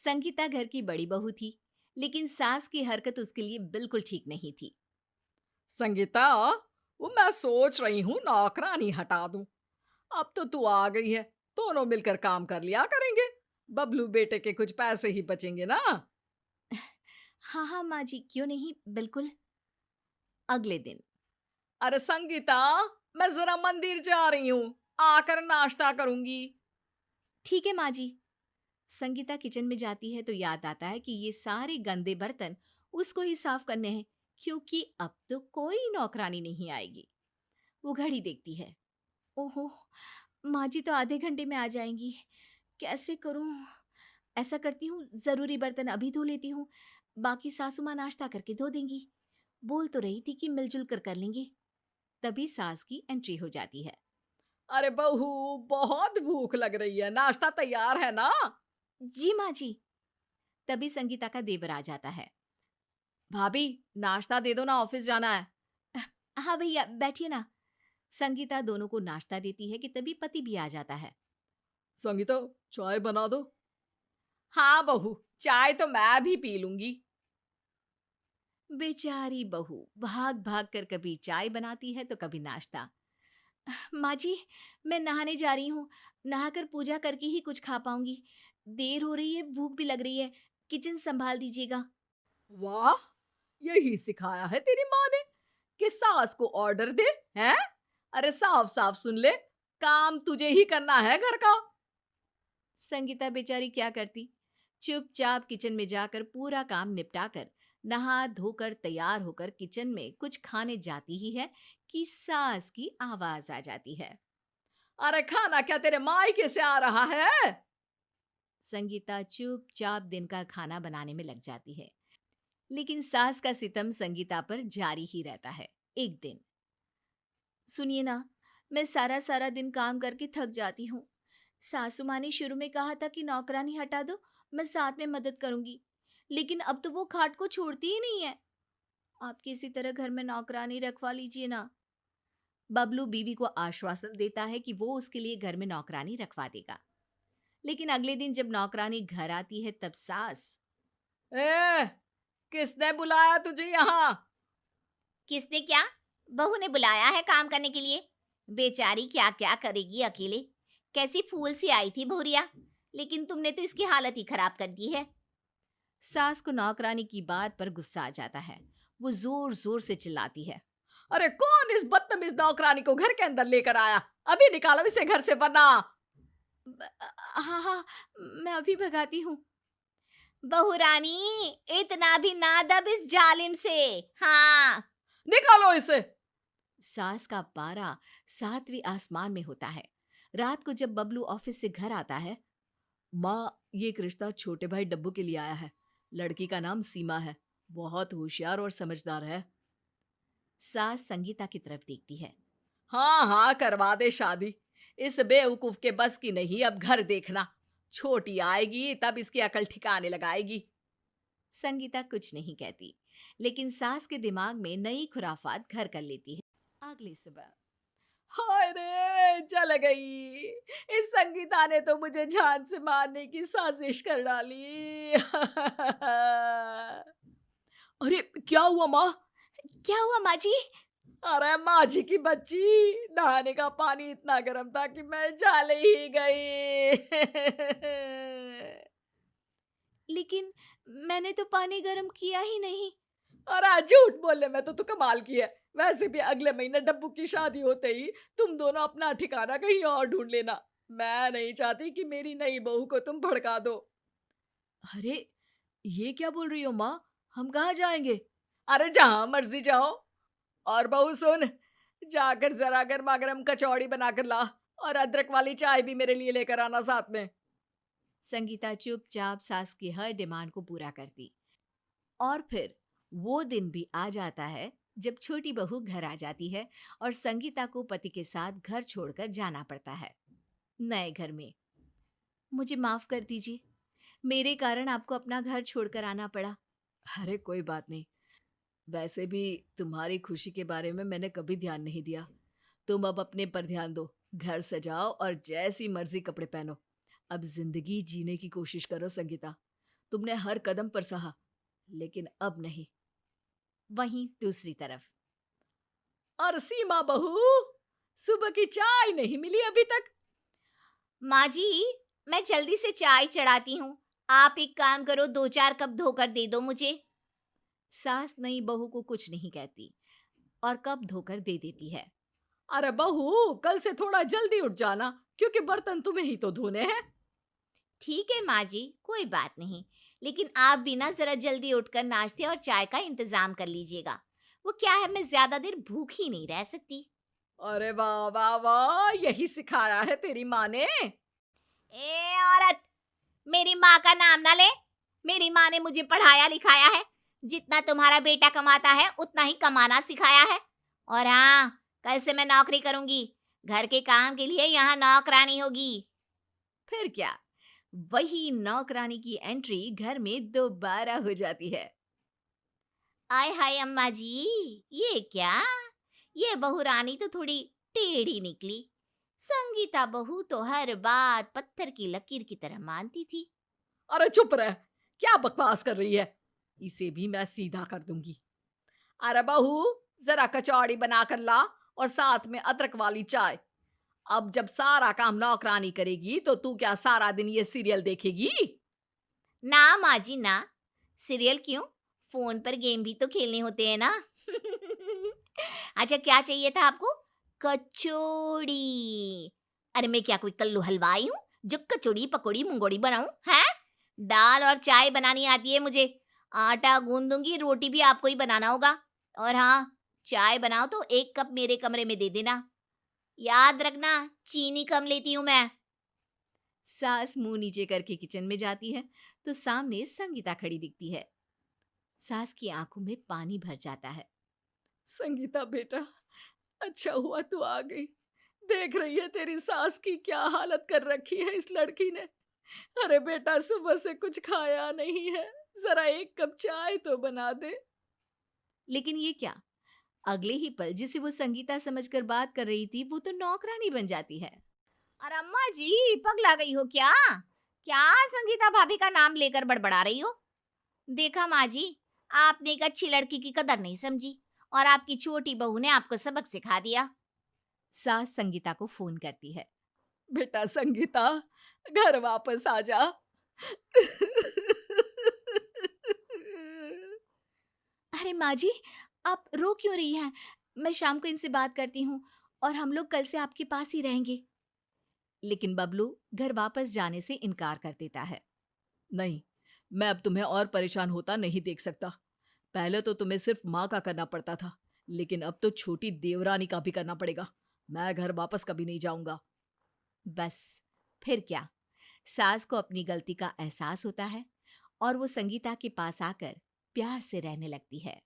संगीता घर की बड़ी बहू थी, लेकिन सास की हरकत उसके लिए बिल्कुल ठीक नहीं थी। संगीता, वो मैं सोच रही हूँ नौकरानी हटा दूं। अब तो तू आ गई है, दोनों मिलकर काम कर लिया करेंगे। बबलू बेटे के कुछ पैसे ही बचेंगे ना। हाँ हाँ माँ जी, क्यों नहीं, बिल्कुल। अगले दिन। अरे संगीता, मैं जरा मंदिर जा रही हूँ, आकर नाश्ता करूंगी। ठीक है माँ जी। संगीता किचन में जाती है तो याद आता है कि ये सारे गंदे बर्तन उसको ही साफ करने हैं, क्योंकि अब तो कोई नौकरानी नहीं आएगी। वो घड़ी देखती है। ओहो, माँ जी तो आधे घंटे में आ जाएंगी। कैसे करूं? ऐसा करती हूँ, जरूरी बर्तन अभी धो लेती हूँ, बाकी सासू माँ नाश्ता करके धो देंगी। बोल तो रही थी कि मिलजुल कर लेंगे। तभी सास की एंट्री हो जाती है। अरे बहू, बहुत भूख लग रही है, नाश्ता तैयार है ना? जी माँ जी। तभी संगीता का देवर आ जाता है। भाभी, नाश्ता दे दो ना, ऑफिस जाना है। हाँ भैया, बैठिए ना। संगीता दोनों को नाश्ता देती है कि तभी पति भी आ जाता है। संगीता, चाय बना दो। हाँ बहू, चाय तो मैं भी पी लूंगी। बेचारी बहू भाग भाग कर कभी चाय बनाती है तो कभी नाश्ता। माँ जी, मैं नहाने जा रही हूँ, नहाकर पूजा करके ही कुछ खा पाऊंगी। देर हो रही है, भूख भी लग रही है। किचन संभाल दीजिएगा। वाह, यही सिखाया है तेरी माँ ने कि सास को ऑर्डर दे, हैं? अरे साफ साफ सुन ले, काम तुझे ही करना है घर का। संगीता बेचारी क्या करती, चुपचाप किचन में जाकर पूरा काम निपटा कर नहा धोकर तैयार होकर किचन में कुछ खाने जाती ही है कि सास की आवाज आ जाती है। अरे खाना क्या तेरे मायके से आ रहा है? संगीता चुपचाप दिन का खाना बनाने में लग जाती है, लेकिन सास का सितम संगीता पर जारी ही रहता है। एक दिन, सुनिए ना, मैं सारा सारा दिन काम करके थक जाती हूँ। सासू माँ ने शुरू में कहा था कि नौकरानी हटा दो, मैं साथ में मदद करूंगी, लेकिन अब तो वो खाट को छोड़ती ही नहीं है। आप किसी तरह घर में नौकरानी रखवा लीजिए ना। बबलू बीवी को आश्वासन देता है कि वो उसके लिए घर में नौकरानी रखवा देगा। लेकिन अगले दिन जब नौकरानी घर आती है तब सास। ए, किसने बुलाया तुझे यहाँ? किसने क्या? बहू ने बुलाया है काम करने के लिए। बेचारी क्या क्या करेगी अकेले। कैसी फूल सी आई थी भूरिया, लेकिन तुमने तो इसकी हालत ही खराब कर दी है। सास को नौकरानी की बात पर गुस्सा आ जाता है। वो जोर जोर से चिल्लाती है। अरे कौन इस बदतमीज नौकरानी को घर के अंदर लेकर आया? अभी निकालो इसे घर से, वरना। हाँ हाँ, मैं अभी भगाती हूँ। बहू रानी, इतना भी ना दब इस जालिम से। हाँ। निकालो इसे। सास का पारा सातवीं आसमान में होता है। रात को जब बबलू ऑफिस से घर आता है। माँ, ये एक रिश्ता छोटे भाई डब्बू के लिए आया है। लड़की का नाम सीमा है, बहुत होशियार और समझदार है। सास संगीता की तरफ देखती है। हाँ हाँ, करवा दे शादी। इस बेवकूफ के बस की नहीं, अब घर देखना। छोटी आएगी तब इसकी अकल ठिकाने लगाएगी। संगीता कुछ नहीं कहती, लेकिन सास के दिमाग में नई खुराफात घर कर लेती है। अगली सुबह। हाय रे, जल गई। इस संगीता ने तो मुझे जान से मारने की साजिश कर डाली। अरे क्या हुआ माँ? क्या हुआ माँ जी? अरे माँ जी की बच्ची, नहाने का पानी इतना गर्म था कि मैं जल ही गई। लेकिन मैंने तो पानी गर्म किया ही नहीं। अरे झूठ बोलने में तो तू कमाल की है। वैसे भी अगले महीने डब्बू की शादी होते ही तुम दोनों अपना ठिकाना कहीं और ढूंढ लेना। मैं नहीं चाहती कि मेरी नई बहू को तुम भड़का दो। अरे, ये क्या बोल रही हो माँ? हम कहाँ जाएंगे? अरे जहां मर्जी जाओ। और बहू सुन, जाकर जरा गर्मा गर्म कचौड़ी बनाकर ला, और अदरक वाली चाय भी मेरे लिए लेकर आना साथ में। संगीता चुपचाप सास की हर डिमांड को पूरा करती। और फिर वो दिन भी आ जाता है जब छोटी बहू घर आ जाती है और संगीता को पति के साथ घर छोड़कर जाना पड़ता है। नए घर में। मुझे माफ कर दीजिए, मेरे कारण आपको अपना घर छोड़कर आना पड़ा। अरे कोई बात नहीं। वैसे भी तुम्हारी खुशी के बारे में मैंने कभी ध्यान नहीं दिया। तुम अब अपने पर ध्यान दो, घर सजाओ और जैसी मर्जी कपड़े पहनो। अब जिंदगी जीने की कोशिश करो संगीता। तुमने हर कदम पर सहा, लेकिन अब नहीं। वहीं दूसरी तरफ और सीमा बहू, सुबह की चाय नहीं मिली अभी तक। माँ जी, मैं जल्दी से चाय चढ़ाती हूँ। आप एक काम करो, 2-4 कप धोकर दे दो मुझे। सास नई बहू को कुछ नहीं कहती और कप धोकर दे देती है। अरे बहू, कल से थोड़ा जल्दी उठ जाना, क्योंकि बर्तन तुम्हें ही तो धोने हैं। ठीक है माँ जी, कोई बात नहीं, लेकिन आप भी ना जरा जल्दी उठकर नाश्ते और चाय का इंतजाम कर लीजिएगा। वो क्या है, मैं ज्यादा देर भूखी नहीं रह सकती। अरे वाह वाह वाह, यही सिखाया है तेरी माँ ने। ए औरत, मेरी माँ का नाम ना ले। मेरी माँ ने मुझे पढ़ाया लिखाया है। जितना तुम्हारा बेटा कमाता है उतना ही कमाना सिखाया है। और हाँ, कल से मैं नौकरी करूंगी। घर के काम के लिए यहाँ नौकरानी होगी। फिर क्या, वही नौकरानी की एंट्री घर में दोबारा हो जाती है। आय हाय अम्मा जी, ये क्या? ये बहू रानी तो थोड़ी टेढ़ी निकली। संगीता बहू तो हर बात पत्थर की लकीर की तरह मानती थी। अरे चुप रह, क्या बकवास कर रही है? इसे भी मैं सीधा कर दूंगी। अरे बहू, जरा कचौड़ी बनाकर ला और साथ में अदरक वाली चाय। अब जब सारा काम नौकरानी करेगी तो तू क्या सारा दिन ये सीरियल देखेगी? ना माँ जी ना, सीरियल क्यों, फोन पर गेम भी तो खेलने होते हैं ना। अच्छा, क्या चाहिए था आपको? कचौड़ी? अरे मैं क्या कोई कल्लू हलवाई हूँ जो कचौड़ी पकौड़ी मुंगोड़ी बनाऊं? हैं? दाल और चाय बनानी आती है मुझे। आटा गूंद दूंगी, रोटी भी आपको ही बनाना होगा। और हाँ, चाय बनाओ तो 1 कप मेरे कमरे में दे देना। याद रखना, चीनी कम लेती हूँ मैं। सास मुंह नीचे करके किचन में जाती है तो सामने संगीता खड़ी दिखती है। सास की आंखों में पानी भर जाता है। संगीता बेटा, अच्छा हुआ तू आ गई। देख रही है तेरी सास की क्या हालत कर रखी है इस लड़की ने। अरे बेटा, सुबह से कुछ खाया नहीं है, जरा 1 कप चाय तो बना दे। लेकिन ये क्या, अगले ही पल जिसे वो संगीता समझकर बात कर रही थी वो तो नौकरानी बन जाती है। अरे अम्मा जी, पगला गई हो क्या? क्या संगीता भाभी का नाम लेकर बड़बड़ा रही हो? देखा माँ जी, आपने एक अच्छी लड़की की कदर नहीं समझी और आपकी छोटी बहू ने आपको सबक सिखा दिया। सास संगीता को फोन करती है। बेटा संगीता, घर वापस आ जा। अरे माँ जी, आप रो क्यों रही हैं? मैं शाम को इनसे बात करती हूँ और हम लोग कल से आपके पास ही रहेंगे। लेकिन बबलू घर वापस जाने से इनकार कर देता है। नहीं, मैं अब तुम्हें और परेशान होता नहीं देख सकता। पहले तो तुम्हें सिर्फ माँ का करना पड़ता था, लेकिन अब तो छोटी देवरानी का भी करना पड़ेगा। मैं घर वापस कभी नहीं जाऊंगा। बस, फिर क्या, सास को अपनी गलती का एहसास होता है और वो संगीता के पास आकर प्यार से रहने लगती है।